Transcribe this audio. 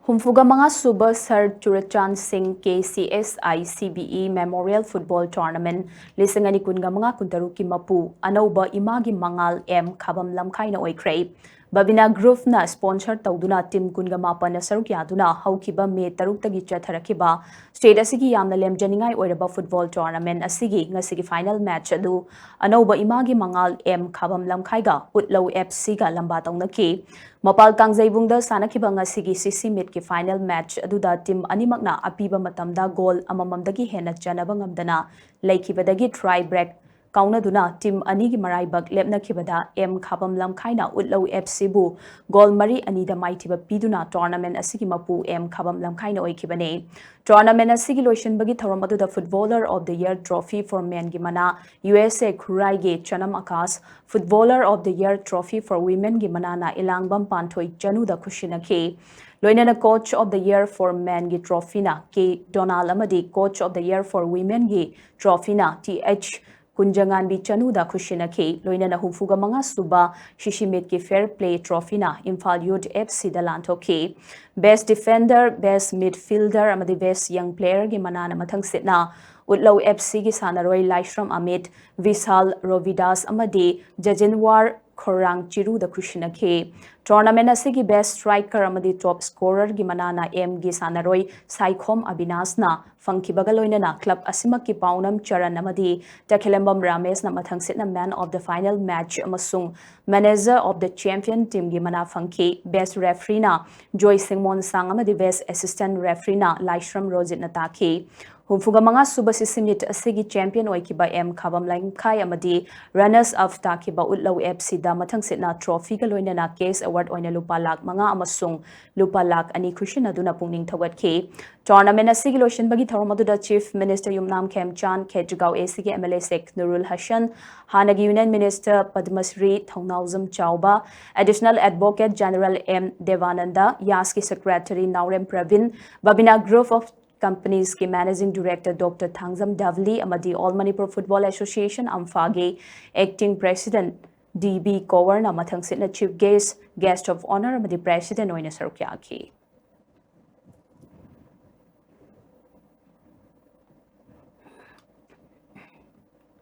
Humfuga mga suba Sir Churachan Singh KCSI CBE Memorial Football Tournament lisangani kunga mga kuntaruki mapu anauba imagi mangal M khabam lamkhai na oikhrei Babina Group na sponsor tawduna team kunga mapa na sarukyaduna haukiba me taruktagi chatharakiba state asigi yamna lemjaningai oiraba football tournament asigi ngasigi final match adu anauba imagi mangal M khabam lamkhai ga utlau FC ga lamba tawnaki Mapal Tangzaibungda sanakiba ngasigi CC Meet ki final match aduda team animakna apiba matamda goal amamamdagi hena chanaba ngamdana laikibadagi try break kaunaduna team anigi maraibak lepnakibada M khabam lamkhaina utlau FC bu goal mari anida maitiba piduna tournament asigi mapu M khabam lamkhaina oikibane tournament asigi lotion bagi thoram aduda footballer of the year trophy for men gi mana USA Khurai ge chanam akas footballer of the year trophy for women gi mana na ilangbam panthoi chanuda khushina Loinana coach of the year for men gi trophy na K Donald amadi coach of the year for women gi trophy na TH Kunjangan bi chanuda khushina loinana humfuga mga suba Shishimet ki fair play trophy na Imphal Youth FC dalanto best defender best midfielder amadi best young player gi manana mathang sitna Utlau FC gi sanaroi Laishram Amit Vishal Rovidas amadi Jajanwar Khorang Chiru da Krishna tournament asigi best striker amadi top scorer gi manana M gi sanaroi Saikhom Abinasna Funkibaga loinana club asimaki paunam Charan amadi Takhelambam Ramesh na mathang sitna man of the final match amasung manager of the champion team gi mana funki best referee na Joy Singmon Sang amadi best assistant referee na Laishram Rojit na taki Humfuga mga suba sisimit asigi champion oikiba M khabam lamkhai amadi runners up takiba utlau FC da mathang sitna trophy ga loinana case award oina lupa lak mga amasung lupa lak ani khushina duna pungning thawat tournament asigi lotion bagi tharomadu da chief minister Yumnam Khemchan Khejgau ACG MLA Sek Nurul Hassan Hanagi Union Minister Padmasri Thongnauzam Chauba additional advocate general M Devananda Yaski secretary Naurem Pravin Babina group of companies ki managing director Dr. Thangzam Davli amadi All Manipur Football Association Amphage acting president DB Kowar na mathang sitna chief guest of honor amadi president oina sarkyaki